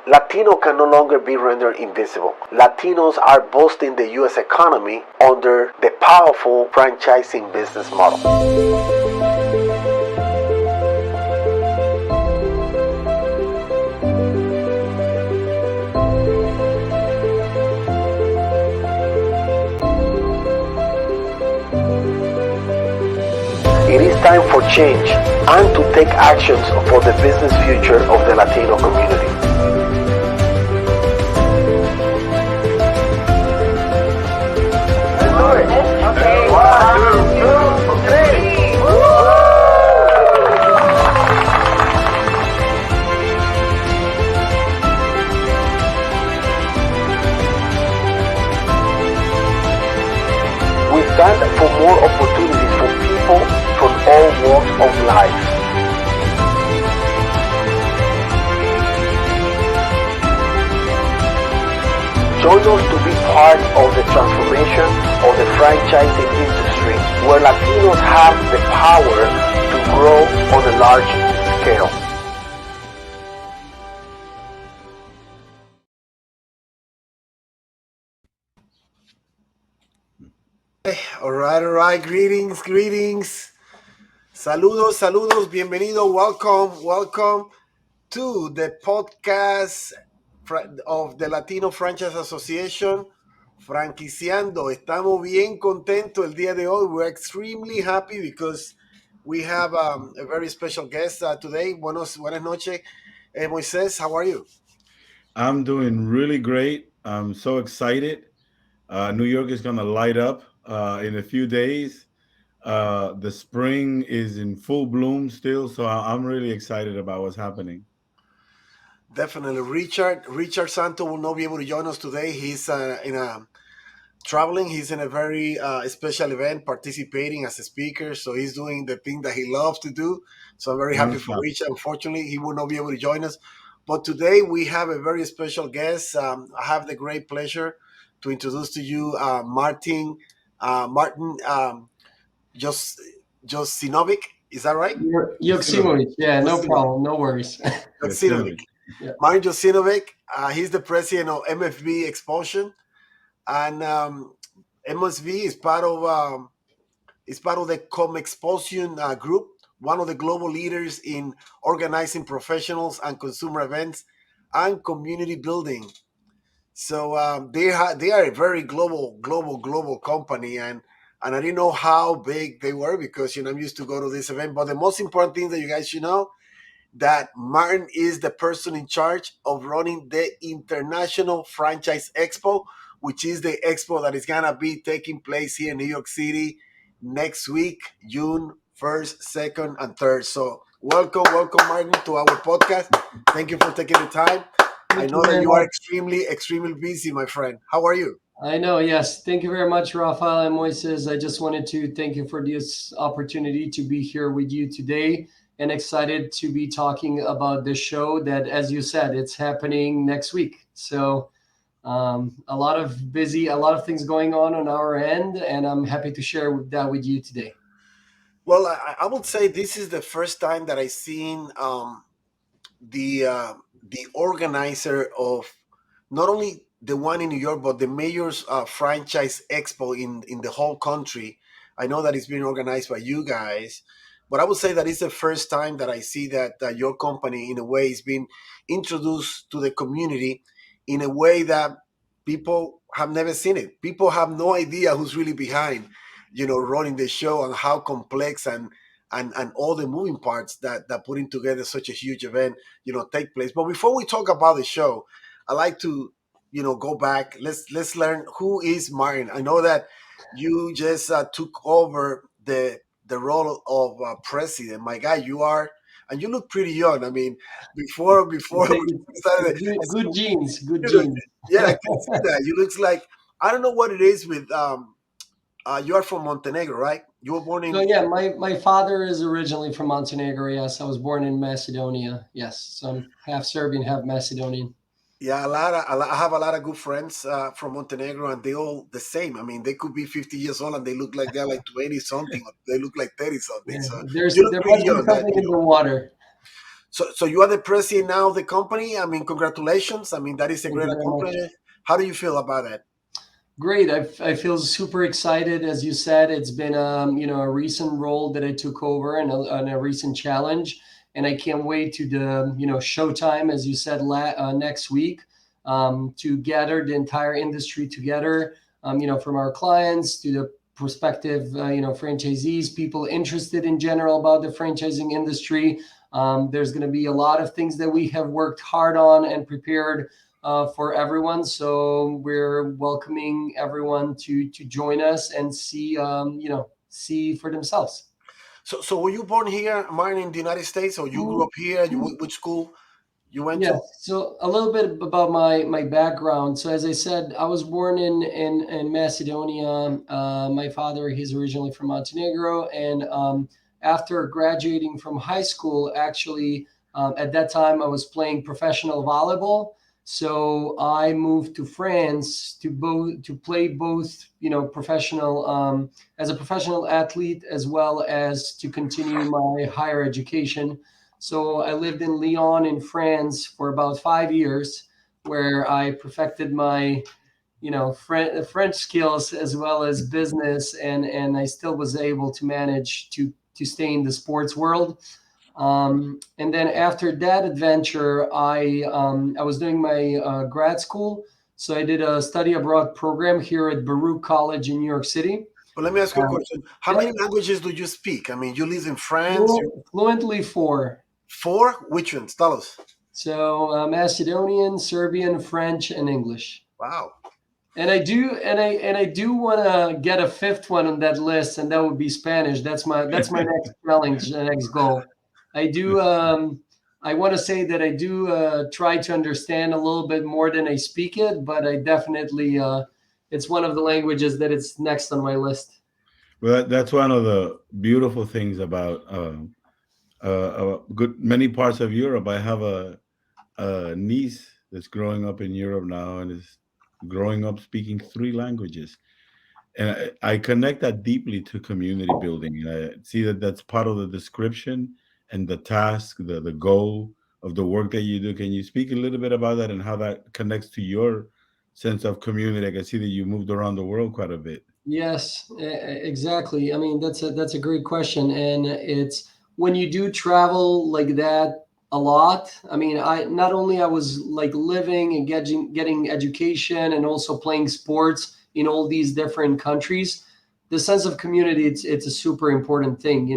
Latino can no longer be rendered invisible. Latinos are boosting the U.S. economy under the powerful franchising business model. It is time for change and to take actions for the business future of the Latino community. Let's do it. Okay. 1, 2, 3. We stand for more opportunities for people from all walks of life. Join us to be part of the transformation of the franchising industry, where Latinos have the power to grow on a large scale. All right. Greetings. Saludos. Bienvenido. Welcome to the podcast of the Latino Franchise Association, Franquiciando. Estamos bien contentos el día de hoy. We're extremely happy because we have a very special guest today. Buenas noches. Moises, how are you? I'm doing really great. I'm so excited. New York is going to light up in a few days. The spring is in full bloom still, so I'm really excited about what's happening. Definitely. Richard Santo will not be able to join us today. He's in a traveling. He's in a very special event, participating as a speaker. So he's doing the thing that he loves to do. So I'm very happy for Nonstop. Richard. Unfortunately, he will not be able to join us. But today we have a very special guest. I have the great pleasure to introduce to you Martin Joksimovic. Is that right? Joksimovic, yeah, no Joksimovic. problem, no worries. Joksimovic. Yeah. Martin Joksimovic. He's the president of MFV Expulsion, and MSV is part of the Comexposition group, one of the global leaders in organizing professionals and consumer events and community building. So they are a very global company, and I didn't know how big they were because I'm used to go to this event. But the most important thing that you guys should know that Martin is the person in charge of running the International Franchise Expo, which is the expo that is going to be taking place here in New York City next week, June 1st, 2nd, and 3rd. So welcome, Martin, to our podcast. Thank you for taking the time. I know that you are extremely busy, my friend. How are you? I know, yes. Thank you very much, Rafael and Moises. I just wanted to thank you for this opportunity to be here with you today and excited to be talking about the show that, as you said, it's happening next week. So a lot of things going on our end, and I'm happy to share that with you today. Well, I would say this is the first time that I've seen the organizer of not only the one in New York, but the mayor's franchise expo in the whole country. I know that it's been organized by you guys, but I would say that it's the first time that I see that your company, in a way, is being introduced to the community in a way that people have never seen it. People have no idea who's really behind, running the show and how complex and all the moving parts that putting together such a huge event take place. But before we talk about the show, I like to go back. Let's learn who is Martin. I know that you just took over the role of president. My guy, you are, and you look pretty young. I mean, before Thank we you. started, Good genes, good you know, genes. yeah, I can see that. You looks like, I don't know what it is with you are from Montenegro, right? You were born So in. yeah, my father is originally from Montenegro. Yes, I was born in Macedonia. Yes, so I'm half Serbian, half Macedonian. Yeah, I have a lot of good friends from Montenegro, and they all the same. I mean, they could be 50 years old, and they look like they're like 20 something. Or they look like 30 something. Yeah, So you look there pretty must be young. something in the water. So you are the president now of the company. I mean, congratulations. I mean, that is a Thank great you very much. accomplishment. How do you feel about that? Great. I feel super excited. As you said, it's been a recent role that I took over and a recent challenge, and I can't wait to the showtime, as you said, next week, to gather the entire industry together. From our clients to the prospective franchisees, people interested in general about the franchising industry. There's going to be a lot of things that we have worked hard on and prepared for everyone. So we're welcoming everyone to join us and see for themselves. So were you born here, Martin, in the United States, or you grew up here? Which school you went Yes. to? So a little bit about my background. So as I said, I was born in Macedonia. My father, he's originally from Montenegro, and after graduating from high school, actually at that time I was playing professional volleyball. So I moved to France to play both, professional as a professional athlete as well as to continue my higher education. So I lived in Lyon in France for about 5 years, where I perfected my, French skills as well as business, and I still was able to manage to stay in the sports world. And then after that adventure, I was doing my grad school, so I did a study abroad program here at Baruch College in New York City. But let me ask you a Um, question. How yeah, many languages do you speak? I mean, you live in France. fluently four. Four? Which ones? Tell us. So Macedonian, Serbian, French, and English. Wow. And I do want to get a fifth one on that list, and that would be Spanish. That's my next challenge, the next goal. I do. I want to say that I do try to understand a little bit more than I speak it, but I definitely it's one of the languages that it's next on my list. Well, that's one of the beautiful things about good many parts of Europe. I have a niece that's growing up in Europe now and is growing up speaking three languages. And I connect that deeply to community building. And I see that that's part of the description and the task, the goal of the work that you do. Can you speak a little bit about that and how that connects to your sense of community? I can see that you moved around the world quite a bit. Yes, exactly. I mean, that's a great question, and it's when you do travel like that a lot. I mean, I not only I was like living and getting education and also playing sports in all these different countries. The sense of community, it's a super important thing.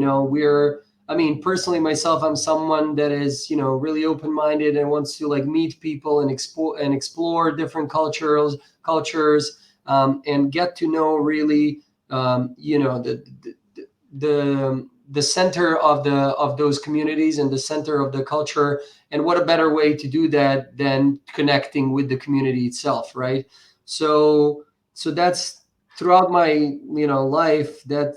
I mean, personally myself, I'm someone that is really open minded and wants to like meet people and explore different cultures and get to know really the center of those communities and the center of the culture. And what a better way to do that than connecting with the community itself, right? So that's throughout my life that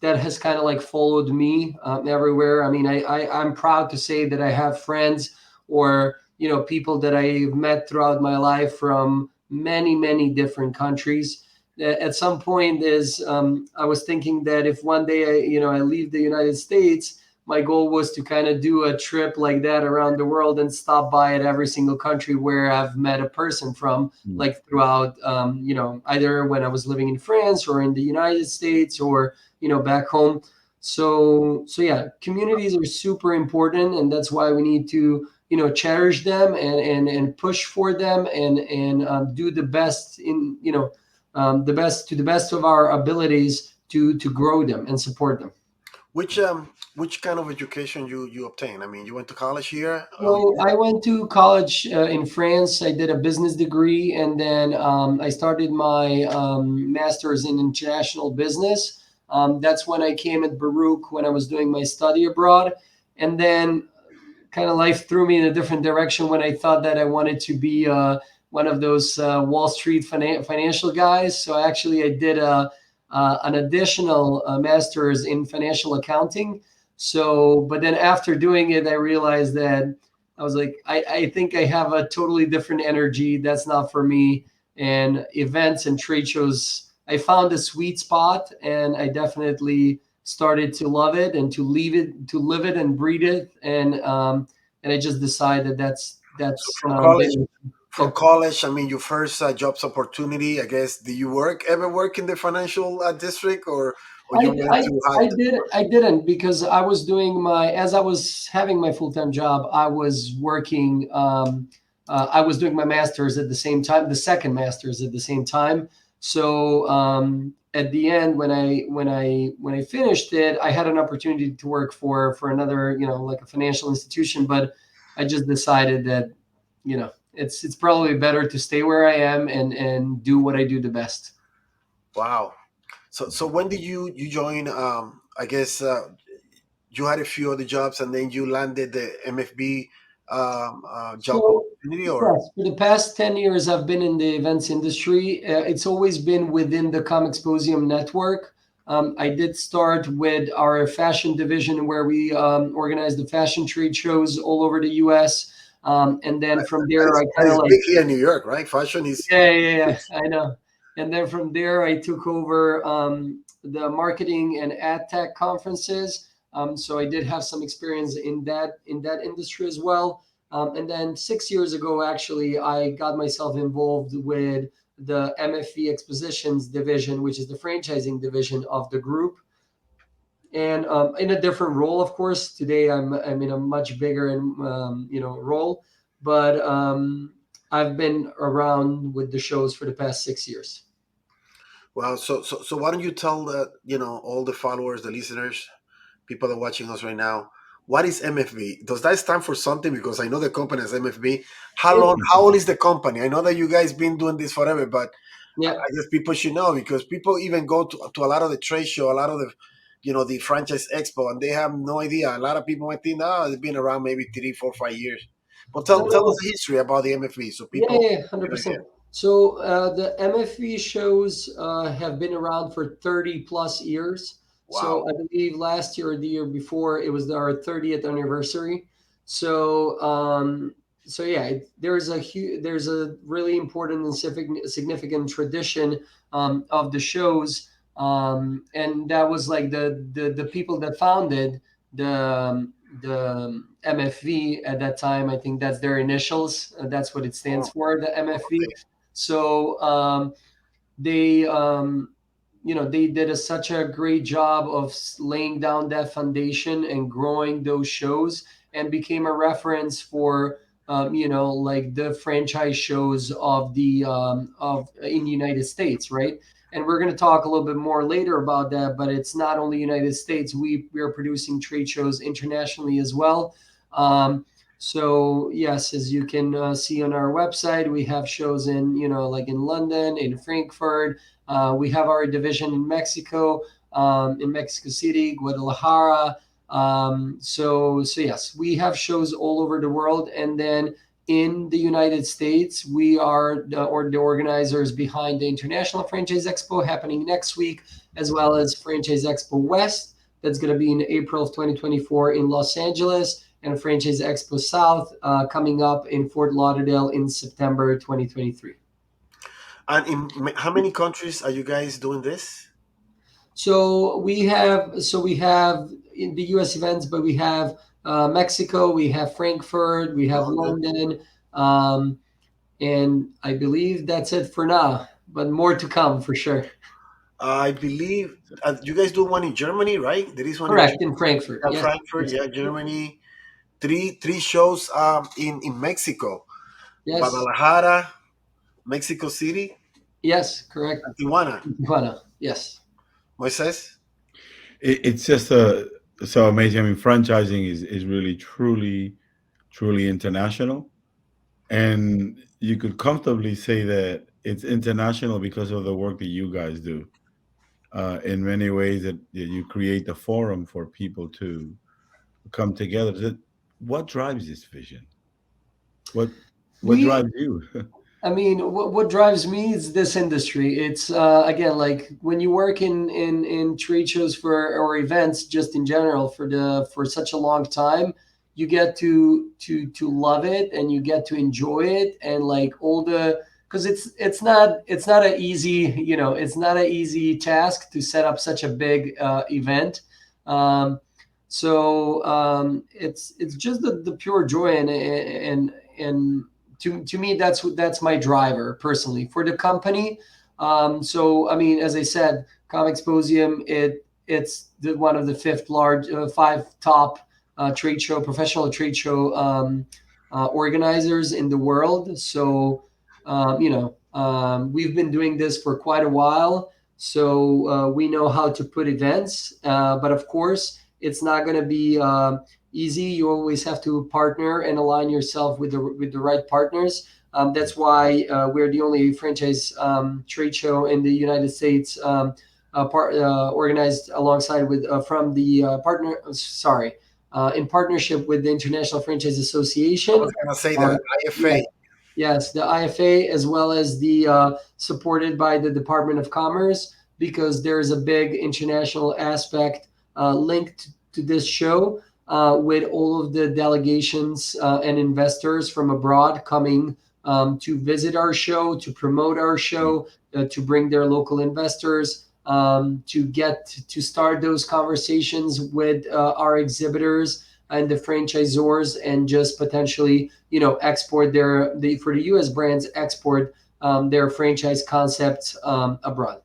has kind of like followed me everywhere. I mean, I'm proud to say that I have friends or people that I've met throughout my life from many different countries. At some point, is I was thinking that if one day I leave the United States, my goal was to kind of do a trip like that around the world and stop by at every single country where I've met a person from, Mm. like throughout either when I was living in France or in the United States or back home. So yeah, communities are super important, and that's why we need to cherish them and push for them and do the best in the best of our abilities to grow them and support them. Which kind of education you obtain? I mean, you went to college here. So I went to college in France. I did a business degree, and then I started my master's in international business. That's when I came at Baruch when I was doing my study abroad, and then kind of life threw me in a different direction when I thought that I wanted to be one of those Wall Street financial guys. So actually, I did an additional master's in financial accounting. So, but then after doing it, I realized that I was like, I think I have a totally different energy. That's not for me. And events and trade shows, I found a sweet spot, and I definitely started to love it and to live it and breathe it. And and I just decided So that's from college, been from yeah. college, I mean, your first jobs opportunity, I guess. Do you ever work in the financial district, or you I, went I to I hide? did I didn't because I was doing my as I was having my full-time job, I was working I was doing my masters at the same time, the second masters at the same time. So at the end when I finished it, I had an opportunity to work for another, like a financial institution, but I just decided that, it's probably better to stay where I am and do what I do the best. Wow. So when did you join? I guess you had a few other jobs, and then you landed the MFB job So, opportunity, or yes, for the past 10 years, I've been in the events industry. It's always been within the Comexposium network. I did start with our fashion division where we organize the fashion trade shows all over the US. And then from there, I that kind of is like, big here in New York, right? Fashion is. yeah, yeah, yeah, I know. And then from there, I took over the marketing and ad tech conferences. So I did have some experience in that industry as well. And then 6 years ago, actually, I got myself involved with the MFV Expositions division, which is the franchising division of the group, and in a different role, of course. Today, I'm in a much bigger and role, but I've been around with the shows for the past 6 years. Well, so why don't you tell all the followers, the listeners, people that are watching us right now, what is MFB? Does that stand for something? Because I know the company is MFB. How It, long? How old is the company? I know that you guys been doing this forever, but yeah, I guess people should know because people even go to a lot of the trade show, a lot of the franchise expo, and they have no idea. A lot of people might think, oh, it's been around maybe 3, 4, 5 years. But no, tell us no, the history about the MFB so yeah, people yeah, get an idea. 100%. So the MFV shows have been around for 30 plus years. Wow. So I believe last year or the year before it was our 30th anniversary. So so yeah, there's a really important and significant tradition of the shows, and that was like the people that founded the MFV at that time. I think that's their initials. That's what it stands Oh, for, the MFV. okay. So they they did such a great job of laying down that foundation and growing those shows, and became a reference for like the franchise shows of the of in the United States, right? And we're going to talk a little bit more later about that, but it's not only United States. We are producing trade shows internationally as well. So yes, as you can see on our website, we have shows in, like in London, in Frankfurt. We have our division in Mexico City, Guadalajara. So yes, we have shows all over the world, and then in the United States, we are the organizers behind the International Franchise Expo happening next week, as well as Franchise Expo West. That's going to be in April of 2024 in Los Angeles, and Franchise Expo South coming up in Fort Lauderdale in September 2023. And in how many countries are you guys doing this? So we have in the U.S. events, but we have Mexico, we have Frankfurt, we have Oh, good. London, um, and I believe that's it for now. But more to come for sure. I believe you guys do one in Germany, right? There is one in Correct, in Frankfurt. Yes, Frankfurt, yes, yeah, Germany. Three shows in Mexico, yes, Guadalajara, Mexico City, yes. Correct, and Tijuana. Tijuana. Yes. Moises? It's just so amazing. I mean, franchising is really truly international, and you could comfortably say that it's international because of the work that you guys do. In many ways, that you create the forum for people to come together. What drives this vision? What what We drives you? I mean, what drives me is this industry. It's again, like when you work in trade shows for or events, just in general, for such a long time, you get to love it, and you get to enjoy it, and like all the because it's not a easy, it's not an easy task to set up such a big event. Um, So it's just the pure joy, and to me that's my driver personally for the company. So I mean, as I said, Comexposium, it's one of the five top trade show professional trade show organizers in the world. So we've been doing this for quite a while, so we know how to put events. But of course, it's not going to be easy. You always have to partner and align yourself with the right partners. That's why we're the only franchise trade show in the United States, organized alongside with from the partner. Sorry, in partnership with the International Franchise I was Association. gonna say Uh, that yeah, IFA. yes, the IFA, as well as the supported by the Department of Commerce, because there is a big international aspect linked to this show, with all of the delegations and investors from abroad coming to visit our show, to promote our show, to bring their local investors, to get to start those conversations with our exhibitors and the franchisors, and just potentially export for the U.S. brands, export their franchise concepts abroad.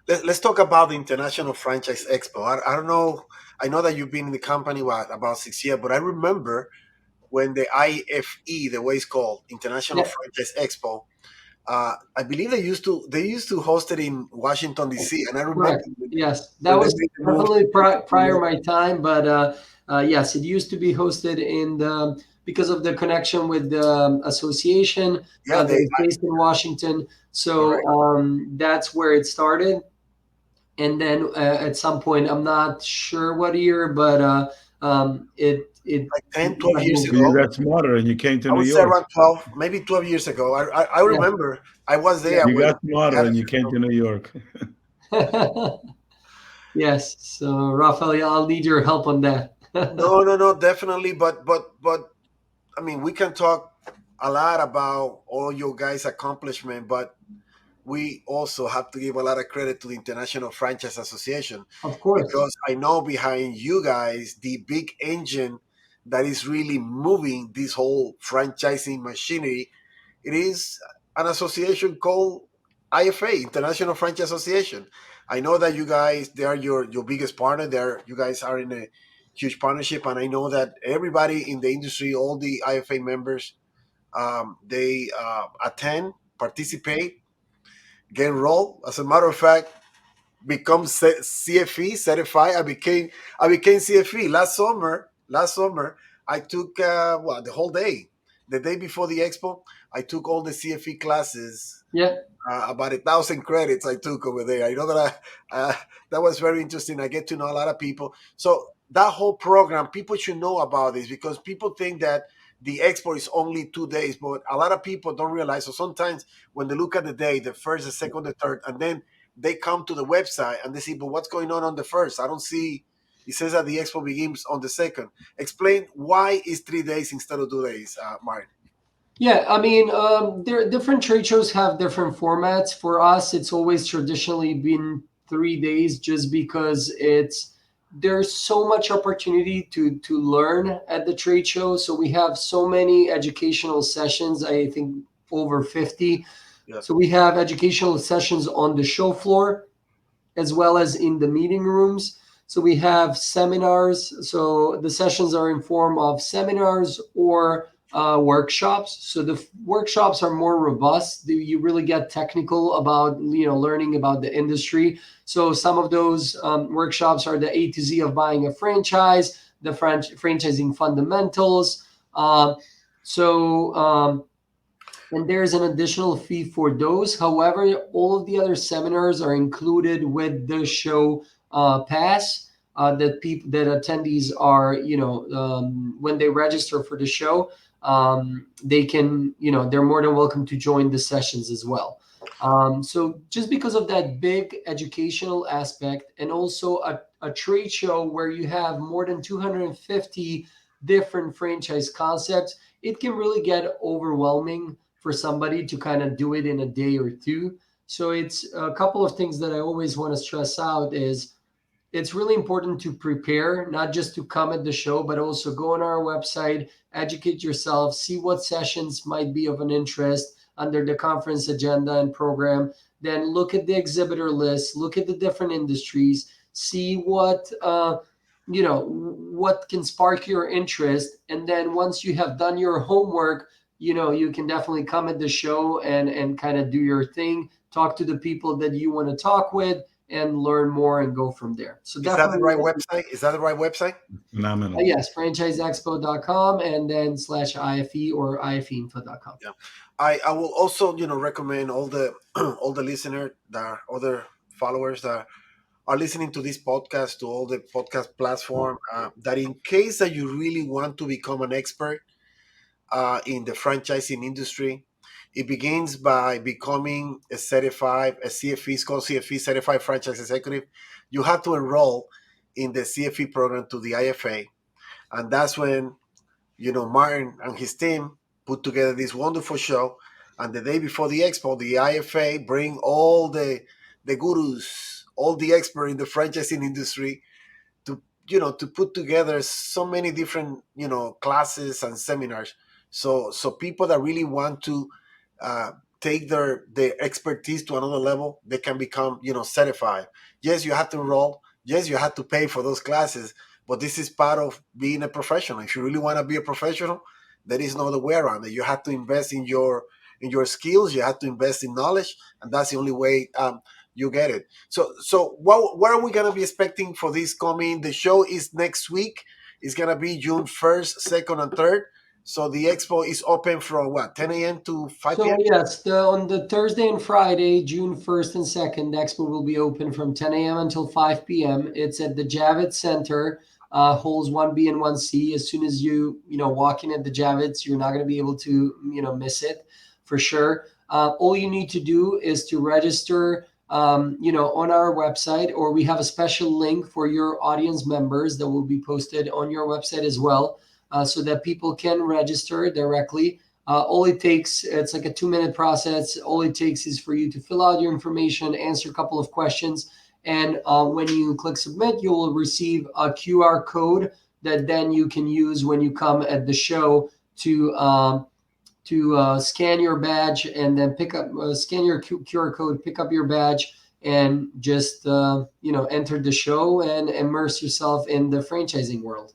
Let's talk about the International Franchise Expo. I don't know. I know that you've been in the company about 6 years, but I remember when the IFE, the way it's called, International Yeah, Franchise Expo. I believe they used to host it in Washington D.C. And I remember correct. Yes, that when they was made the move definitely to New prior York. my time, but yes, it used to be hosted in the because of the connection with the association Yeah, that they is based in Washington. So correct. that's where it started, and then at some point, I'm not sure what year, but it Like 10, it 12 got years moved. So you ago. got smarter and you came to I New would say York. around 12, maybe 12 years ago. I Yeah, remember I was yeah. there You when got they smarter had and it. you came to New York. Yes. So, Rafael, I'll need your help on that. No, no, no, definitely. But I mean, we can talk a lot about all your guys' accomplishment, but we also have to give a lot of credit to the International Franchise Association Of course. because I know behind you guys the big engine that is really moving this whole franchising machinery. It is an association called IFA, International Franchise Association. I know that you guys, they are your biggest partner. You guys are in a huge partnership, and I know that everybody in the industry, all the IFA members, they attend, participate, get enrolled. As a matter of fact, become CFE certified. I became CFE last summer. Last summer, I took the whole day, the day before the expo. I took all the CFE classes, Yeah. about 1,000 credits I took over there. I know that that was very interesting. I get to know a lot of people. So that whole program, people should know about this because people think that the expo is only 2 days, but a lot of people don't realize. So sometimes when they look at the day, the first, the second, the third, and then they come to the website and they see, but what's going on the first? I don't see. It says that the expo begins on the second. Explain why is 3 days instead of 2 days, Martin. Yeah, I mean, there different trade shows have different formats. For us, it's always traditionally been 3 days, just because there's so much opportunity to learn at the trade show. So we have so many educational sessions. I think over 50. Yeah. So we have educational sessions on the show floor, as well as in the meeting rooms. So we have seminars. So the sessions are in form of seminars or workshops. So the workshops are more robust. You really get technical about learning about the industry. So some of those workshops are the A to Z of buying a franchise, the franchising fundamentals. So and there's an additional fee for those. However, all of the other seminars are included with the show pass. That people that attendees are, when they register for the show, they can, they're more than welcome to join the sessions as well. So just because of that big educational aspect, and also a trade show where you have more than 250 different franchise concepts, it can really get overwhelming for somebody to kind of do it in a day or two. So it's a couple of things that I always want to stress out is it's really important to prepare, not just to come at the show, but also go on our website, educate yourself, see what sessions might be of an interest under the conference agenda and program. Then look at the exhibitor list, look at the different industries, see what can spark your interest. And then once you have done your homework, you can definitely come at the show and kind of do your thing, talk to the people that you want to talk with, and learn more and go from there. So Is that the definitely, right website? Is that the right website? Phenomenal. yes, franchiseexpo.com and then slash IFE or ifeinfo.com. Yeah. I will also, recommend all the all the listeners that are other followers that are listening to this podcast, to all the podcast platform, that in case that you really want to become an expert in the franchising industry, it begins by becoming a CFE, it's called CFE, Certified Franchise Executive. You have to enroll in the CFE program to the IFA. And that's when, Martin and his team put together this wonderful show. And the day before the expo, the IFA bring all the gurus, all the experts in the franchising industry to to put together so many different classes and seminars, so people that really want to uh, take their expertise to another level, they can become certified. Yes, you have to enroll. Yes, you have to pay for those classes, but this is part of being a professional. If you really want to be a professional, there is no other way around it. You have to invest in your skills. You have to invest in knowledge, and that's the only way you get it. So what are we gonna be expecting for this coming? The show is next week. It's gonna be June 1st, 2nd, and 3rd. So the expo is open from what, 10 a.m. to 5 So p.m. yes, on the Thursday and Friday, June 1st and 2nd, the expo will be open from 10 a.m. until 5 p.m. It's at the Javits Center, holes 1B and 1C. As soon as you walk in at the Javits, you're not going to be able to miss it for sure. All you need to do is to register on our website, or we have a special link for your audience members that will be posted on your website as well, so that people can register directly. All it takes, it's like a 2-minute process. All it takes is for you to fill out your information, answer a couple of questions, and when you click submit, you will receive a QR code that then you can use when you come at the show to scan your badge and then scan your QR code, pick up your badge, and just enter the show and immerse yourself in the franchising world.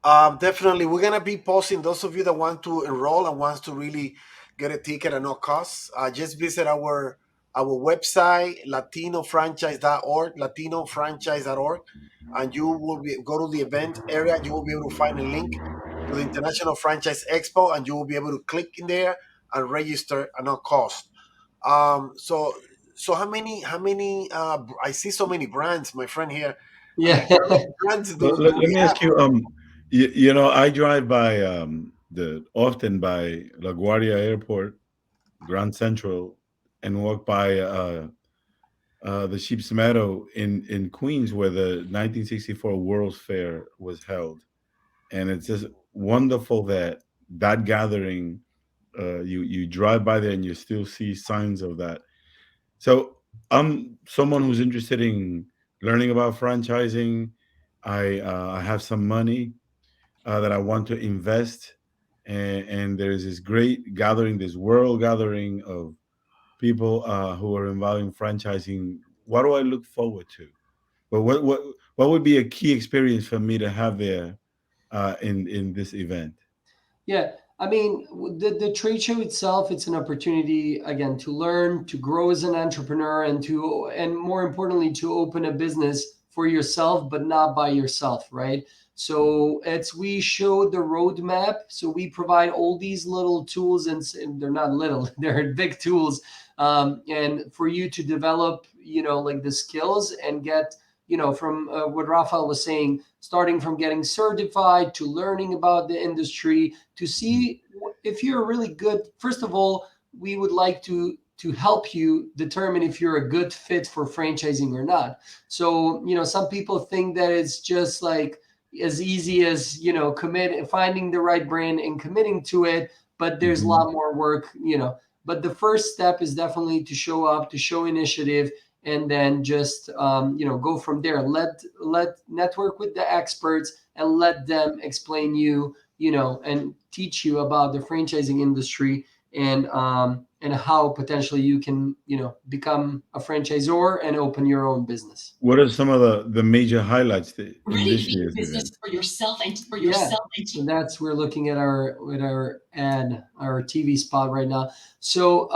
Definitely, we're gonna be posting. Those of you that want to enroll and wants to really get a ticket at no cost, just visit our website, latinofranchise.org, and you will go to the event area. You will be able to find a link to the International Franchise Expo, and you will be able to click in there and register at no cost. So how many? I see so many brands, my friend here. Yeah. How many brands Let, do let, let we me have? ask you. I drive by the often by LaGuardia Airport, Grand Central, and walk by the Sheep's Meadow in Queens, where the 1964 World's Fair was held, and it's just wonderful that gathering. You drive by there and you still see signs of that. So I'm someone who's interested in learning about franchising. I have some money that I want to invest, and there's this great gathering, this world gathering of people who are involved in franchising. What do I look forward to? But what would be a key experience for me to have there in this event? Yeah, I mean, the trade show itself, it's an opportunity again to learn, to grow as an entrepreneur, and more importantly, to open a business for yourself, but not by yourself, right? So it's we show the roadmap. So we provide all these little tools, and they're not little, they're big tools, and for you to develop, like the skills and get, from what Rafael was saying, starting from getting certified to learning about the industry to see if you're really good. First of all, we would like to help you determine if you're a good fit for franchising or not. So, some people think that it's just like as easy as, finding the right brand and committing to it, but there's a Hmm. lot more work. But the first step is definitely to show up, to show initiative, and then just go from there. Let network with the experts and let them explain you, and teach you about the franchising industry, and how potentially you can become a franchisor and open your own business. What are some of the major highlights in Ready to this be year's in business event? for yourself and for yourself. Yeah, so that's, we're looking at our ad, our TV spot right now. So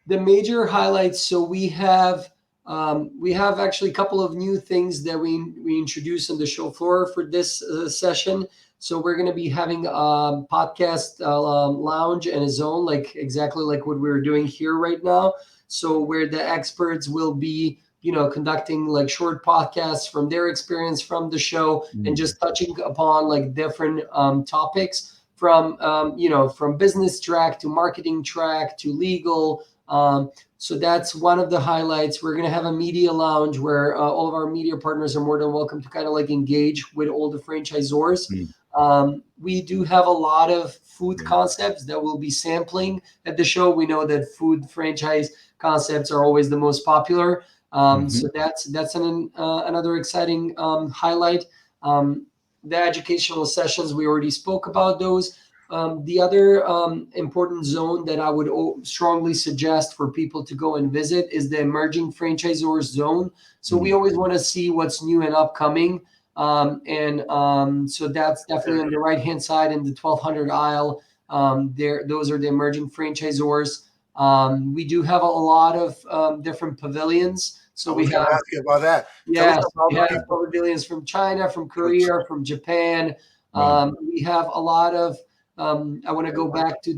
the major highlights. So we have actually a couple of new things that we introduced on the show floor for this session. So we're going to be having a podcast lounge and a zone, like exactly like what we're doing here right now. So where the experts will be, conducting like short podcasts from their experience from the show, and Mm. just touching upon like different topics from from business track to marketing track to legal. So that's one of the highlights. We're going to have a media lounge where all of our media partners are more than welcome to kind of like engage with all the franchisors. Mm. We do have a lot of food Great. concepts that we'll be sampling at the show. We know that food franchise concepts are always the most popular. Hmm. So that's another exciting highlight. The educational sessions, we already spoke about those. The other important zone that I would strongly suggest for people to go and visit is the emerging franchisors zone. So we Mm. always want to see what's new and upcoming. And so that's definitely on the right hand side in the 1200 aisle. Those are the emerging franchisors. We do have a lot of different pavilions. I So we was going to have, ask you about that. Tell us yes, about we the have people. pavilions from China, from From Korea, from Japan. Wow. We have a lot of. I want to go back to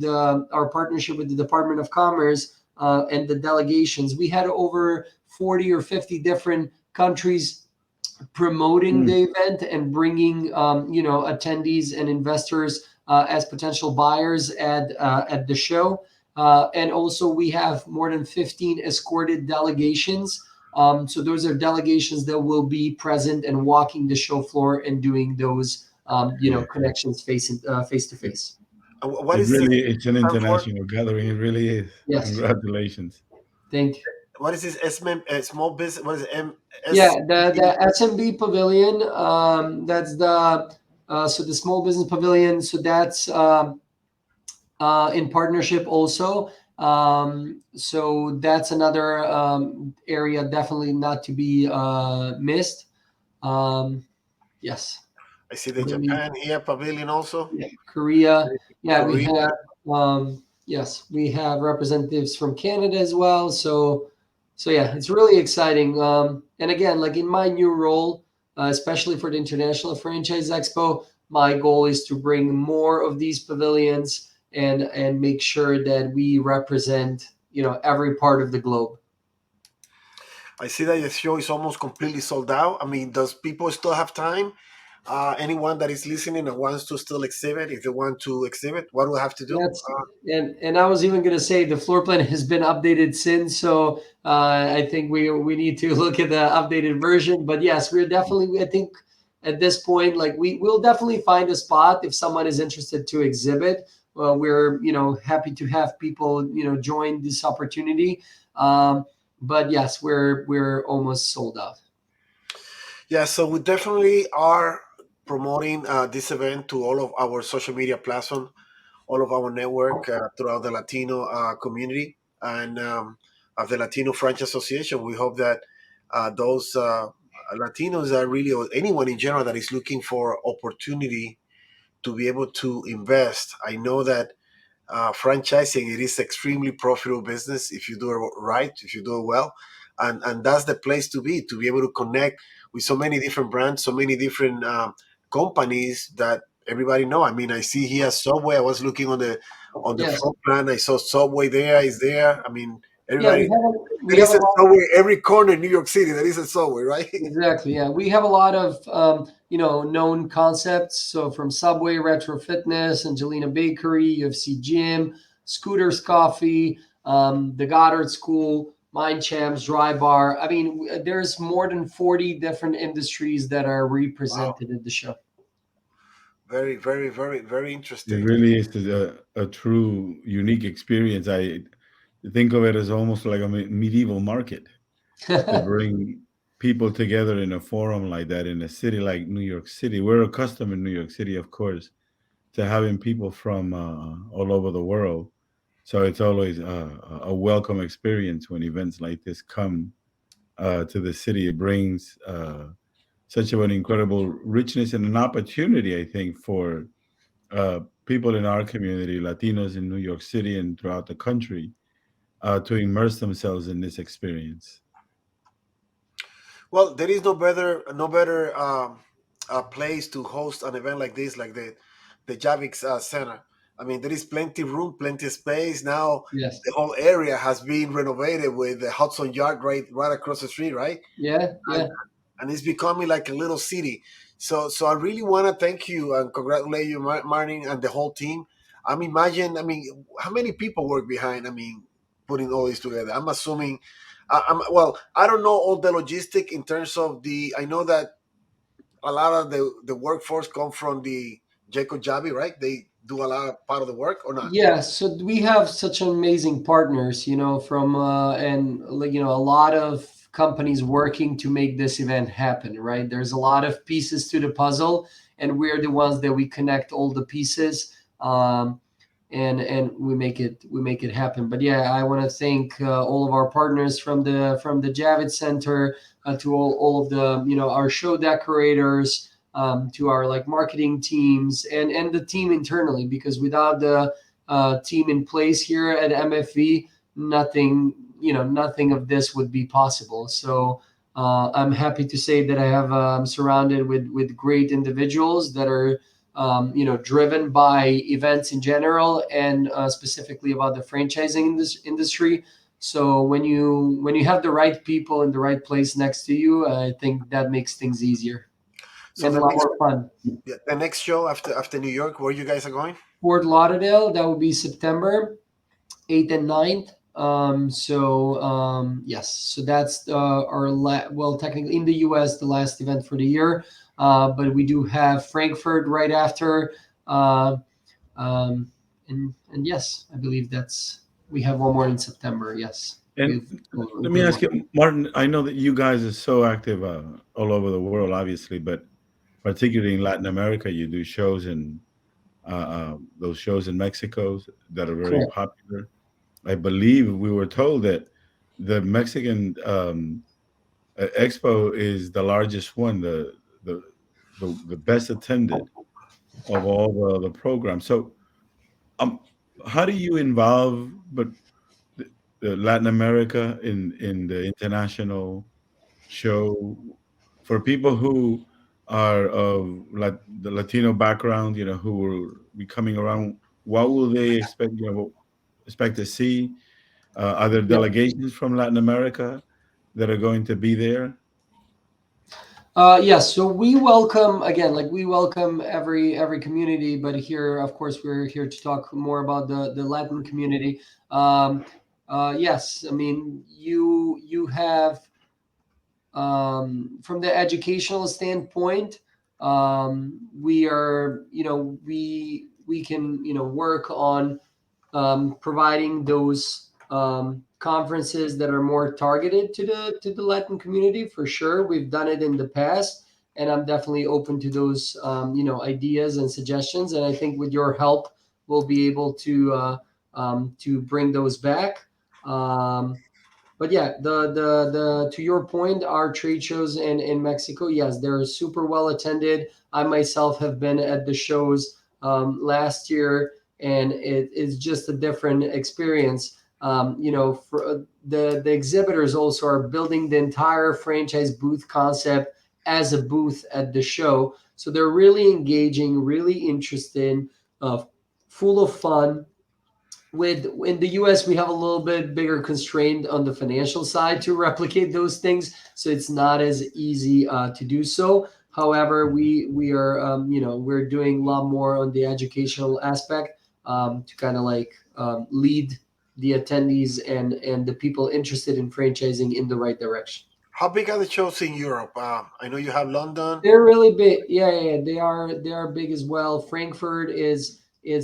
our partnership with the Department of Commerce and the delegations. We had over 40 or 50 different countries promoting Mm. the event and bringing attendees and investors as potential buyers at the show. And also we have more than 15 escorted delegations. So those are delegations that will be present and walking the show floor and doing those Yeah. connections face to face. What is this It's an stand for? international gathering. It really is. Yes, Congratulations. thank you. What is this small business? What is it? Yeah, S. the SMB Pavilion. That's the so the Small Business Pavilion. So that's in partnership also. So that's another area definitely not to be missed. Um, yes, I see the really, Japan here pavilion also. yeah, Korea. Yeah, we Korea. have yes, we have representatives from Canada as well. So yeah, it's really exciting. And again, like in my new role, especially for the International Franchise Expo, my goal is to bring more of these pavilions and make sure that we represent every part of the globe. I see that the show is almost completely sold out. I mean, does people still have time? Anyone that is listening and wants to still exhibit, if they want to exhibit, what do I have to do? That's and I was even going to say the floor plan has been updated since, so I think we need to look at the updated version. But yes, we're definitely. I think at this point, like we will definitely find a spot if someone is interested to exhibit. We're happy to have people join this opportunity. But yes, we're almost sold out. Yeah, so we definitely are promoting this event to all of our social media platforms, all of our network throughout the Latino community and of the Latino Franchise Association. We hope that those Latinos are really, or anyone in general that is looking for opportunity to be able to invest. I know that franchising, it is extremely profitable business if you do it right, if you do it well, and that's the place to be able to connect with so many different brands, so many different companies that everybody know. I mean, I see here Subway. I was looking on the Yes. front plan. I saw Subway there. Is there? I mean, Yeah, everybody. we There have is a a lot. Subway every corner in New York City. There is a Subway, right? Exactly. Yeah, we have a lot of known concepts. So from Subway, Retro Fitness, Angelina Bakery, UFC Gym, Scooters Coffee, the Goddard School, Mind Champs, Dry Bar. I mean, there's more than 40 different industries that are Wow, represented at the show. very, very, very, very It interesting. really is a true unique experience. I think of it as almost like a medieval market. to bring people together in a forum like that in a city like New York City. We're accustomed in New York City, of course, to having people from all over the world. So it's always a welcome experience when events like this come to the city. It brings such an incredible richness and an opportunity, I think, for people in our community, Latinos in New York City and throughout the country, to immerse themselves in this experience. Well, there is no better place to host an event like this, like the Javix Center. I mean, there is plenty room, plenty space. Now Yes. the whole area has been renovated with the Hudson Yard right across the street, right? Yeah. And, Yeah. and it's becoming like a little city. So I really want to thank you and congratulate you, Martin, and the whole team. I mean, how many people work behind? I mean, putting all this together. I'm assuming. Well, I don't know all the logistic in terms of the. I know that a lot of the workforce come from the Jacob Javi, right? They do a lot of part of the work or not. Yeah, so we have such amazing partners, from and like a lot of companies working to make this event happen, right? There's a lot of pieces to the puzzle, and we're the ones that we connect all the pieces, and we make it happen. But yeah, I want to thank all of our partners from the Javits Center, to all of the our show decorators, to our like marketing teams and the team internally, because without the team in place here at MFV, nothing of this would be possible. So I'm happy to say that I have surrounded with great individuals that are driven by events in general, and specifically about the franchising in this industry. So when you have the right people in the right place next to you, I think that makes things easier So and a the lot next more fun. yeah, the next show after New York, where you guys are going? Fort Lauderdale, that would be September 8th and 9th. Yes, so that's well, technically in the US, the last event for the year. But we do have Frankfurt right after. Uh, um, and yes, I believe we have one more in September. Yes, And we've let me included ask one. you, Martin, I know that you guys are so active all over the world, obviously, but particularly in Latin America, you do shows in those shows in Mexico that are very Correct. popular. I believe we were told that the Mexican Expo is the largest one, the the best attended of all the programs. So, um, how do you involve the, the Latin America in the international show for people who are of the Latino background? Who will be coming around. What will they expect? Expect to see? Are there Yeah. delegations from Latin America that are going to be there? Yes, so we welcome, again, like we welcome every community, but here, of course, we're here to talk more about the Latin community. Yes, I mean, you have, from the educational standpoint, we are, we can work on providing those conferences that are more targeted to the Latin community. For sure, we've done it in the past, and I'm definitely open to those ideas and suggestions. And I think with your help, we'll be able to bring those back. Um, but yeah, the to your point, our trade shows in Mexico, yes, they're super well attended. I myself have been at the shows last year, and it is just a different experience. For the exhibitors also are building the entire franchise booth concept as a booth at the show, so they're really engaging, really interested, uh, full of fun. With in the US, we have a little bit bigger constraint on the financial side to replicate those things, so it's not as easy to do so. However, we are we're doing a lot more on the educational aspect, to kind of like lead the attendees and the people interested in franchising in the right direction. How big are the shows in Europe? I know you have London. They're really big. Yeah, yeah, yeah. They are big as well. Frankfurt is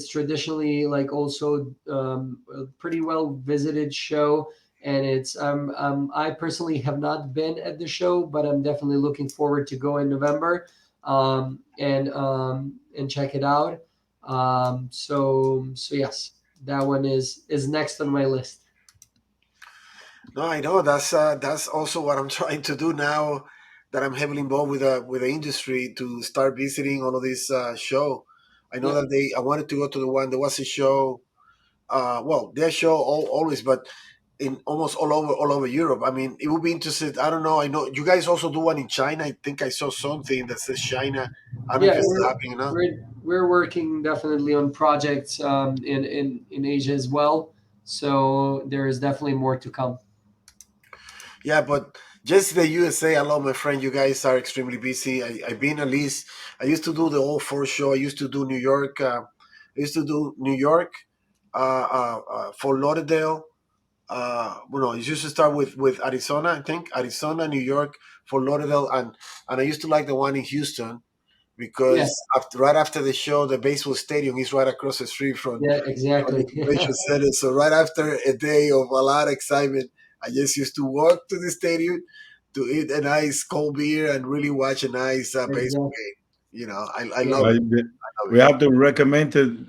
traditionally like also a pretty well visited show, and it's I personally have not been at the show, but I'm definitely looking forward to go in November, and check it out. So yes, that one is next on my list. No, I know that's also what I'm trying to do now that I'm heavily involved with the industry to start visiting all of this show. I know Yeah, that they I wanted to go to the one there was a show well their show always but in almost all over Europe. I mean it would be interesting. I don't know. I know you guys also do one in China. I think I saw something that says China. I don't know yeah, if it's still happening or not. we're working definitely on projects in Asia as well. So there is definitely more to come. Yeah, but just the USA alone, my friend, you guys are extremely busy. I've been at least, I used to do the all four show. I used to do New York. I used to do New York, Fort Lauderdale. Well, no, it used to start with Arizona, I think. Arizona, New York, Fort Lauderdale. And I used to like the one in Houston Yeah, because right after the show, the baseball stadium is right across the street yeah, from the exactly. convention center. So right after a day of a lot of excitement, I just used to walk to the stadium to eat a nice cold beer and really watch a nice baseball Exactly. game. You know, I Yeah. love it. I love We it. have to recommend to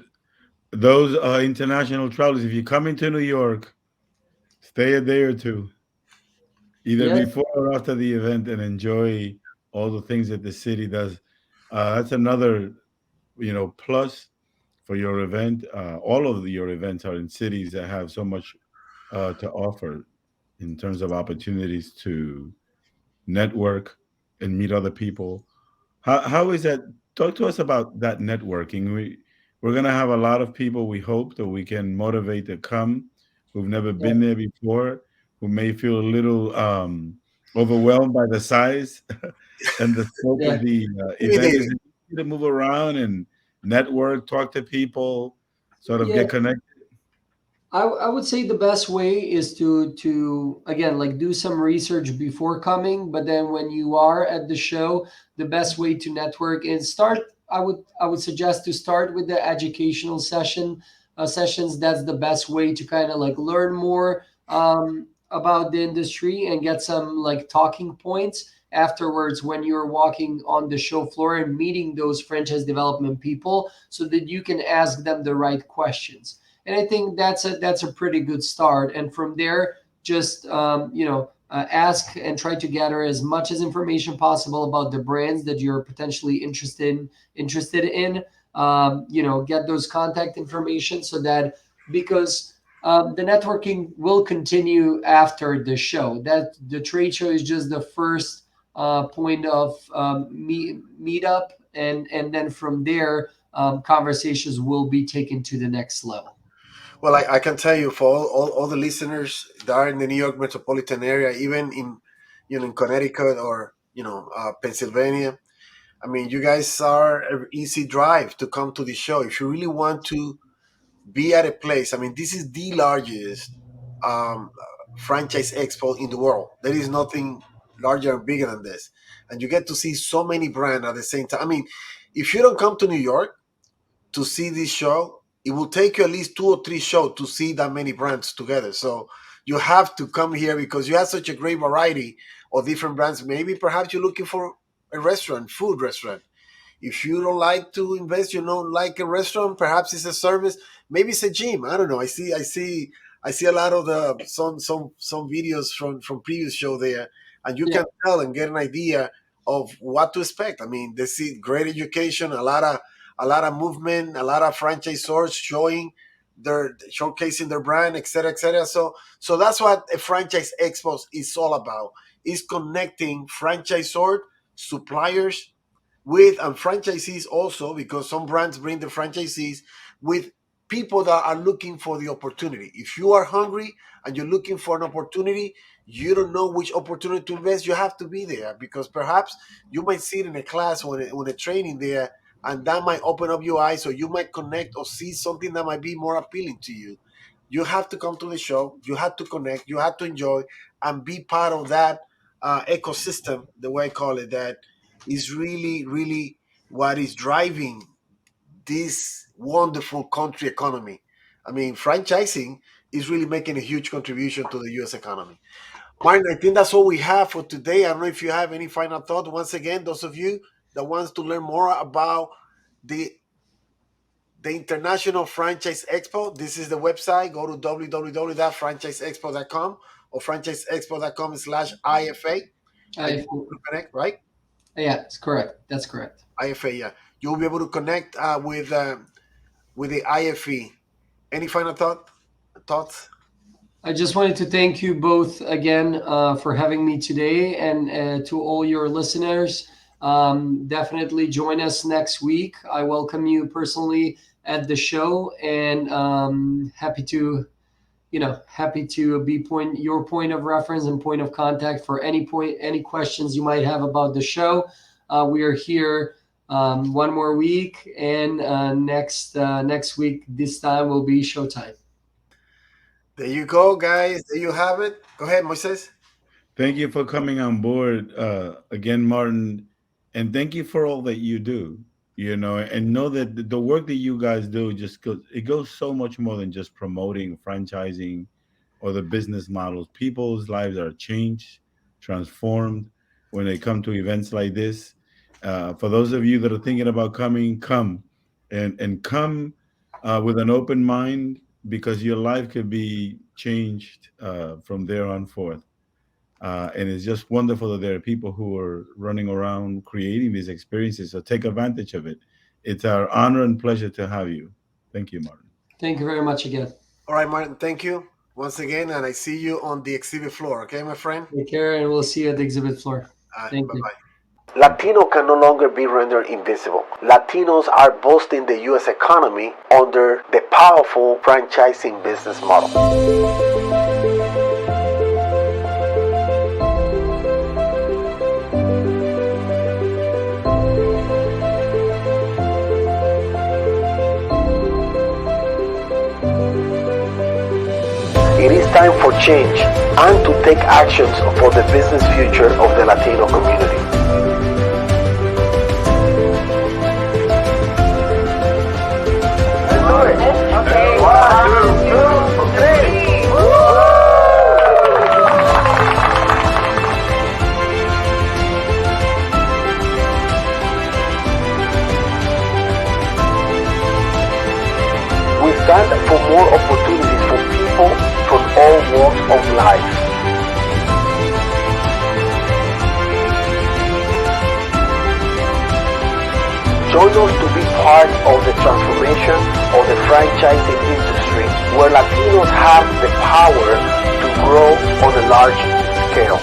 those international travelers, if you come into New York, stay a day or two, either Yeah. before or after the event, and enjoy all the things that the city does. That's another, plus for your event. All of your events are in cities that have so much to offer in terms of opportunities to network and meet other people. How is that? Talk to us about that networking. We're gonna have a lot of people. We hope that we can motivate to come, who've never Yeah. been there before, who may feel a little overwhelmed by the size and the scope Yeah. of the event. Is Intimidating. it easy to move around and network, talk to people, sort of Yeah. get connected? I would say the best way is to again like do some research before coming, but then when you are at the show, the best way to network is start. I would suggest to start with the educational sessions. That's the best way to kind of like learn more about the industry and get some like talking points afterwards when you're walking on the show floor and meeting those franchise development people, so that you can ask them the right questions. And I think that's a pretty good start. And from there, just ask and try to gather as much as information possible about the brands that you're potentially interested in. Get those contact information so that, because the networking will continue after the show. That the trade show is just the first point of meetup, and then from there, conversations will be taken to the next level. Well, I can tell you for all the listeners that are in the New York metropolitan area, even in in Connecticut or Pennsylvania. I mean, you guys are an easy drive to come to the show if you really want to be at a place. I mean, this is the largest um, franchise expo in the world. There is nothing larger and bigger than this, and you get to see so many brands at the same time. I mean, if you don't come to New York to see this show, it will take you at least two or three shows to see that many brands together. So you have to come here because you have such a great variety of different brands. Maybe perhaps you're looking for a restaurant, food restaurant. If you don't like to invest, you don't like a restaurant, perhaps it's a service, maybe it's a gym. I don't know. I see a lot of the some videos from previous show there, and you Yeah, can tell and get an idea of what to expect. I mean, they see great education, a lot of movement, a lot of franchisors showing their showcasing their brand, etc., etc. So that's what a franchise expo is all about. Is connecting franchisor, suppliers with and franchisees also, because some brands bring the franchisees with people that are looking for the opportunity. If you are hungry and you're looking for an opportunity, you don't know which opportunity to invest, you have to be there because perhaps you might sit in a class or in a training there, and that might open up your eyes, or you might connect or see something that might be more appealing to you. You have to come to the show, you have to connect, you have to enjoy and be part of that ecosystem, the way I call it, that is really, really what is driving this wonderful country economy. I mean, franchising is really making a huge contribution to the U.S. economy. Martin, I think that's all we have for today. I don't know if you have any final thought. Once again, those of you that wants to learn more about the International Franchise Expo, this is the website. Go to www.franchiseexpo.com or franchiseexpo.com/IFA. And I, you will connect, right? yeah, it's correct. That's correct. IFA, yeah. You'll be able to connect with the IFE. Any final thoughts? I just wanted to thank you both again for having me today, and to all your listeners. Definitely join us next week. I welcome you personally at the show, and happy to be your point of reference and point of contact for any questions you might have about the show. We are here one more week, and next week this time will be showtime. There you go, guys. There you have it. Go ahead, Moises. Thank you for coming on board again, Martin, and thank you for all that you do. And know that the work that you guys do goes so much more than just promoting franchising or the business models. People's lives are changed, transformed when they come to events like this. For those of you that are thinking about coming, come and come with an open mind, because your life could be changed from there on forth. And it's just wonderful that there are people who are running around creating these experiences. So take advantage of it. It's our honor and pleasure to have you. Thank you, Martin. Thank you very much again. All right, Martin. Thank you once again, and I see you on the exhibit floor. Okay, my friend. Take care, and we'll see you at the exhibit floor. Thank you. Bye-bye. Latino can no longer be rendered invisible. Latinos are boosting the U.S. economy under the powerful franchising business model. It is time for change and to take actions for the business future of the Latino community. Let's do it. Okay. 1, 2, 3. We stand for more opportunities for people from all walks of life. Join us to be part of the transformation of the franchising industry, where Latinos have the power to grow on a large scale.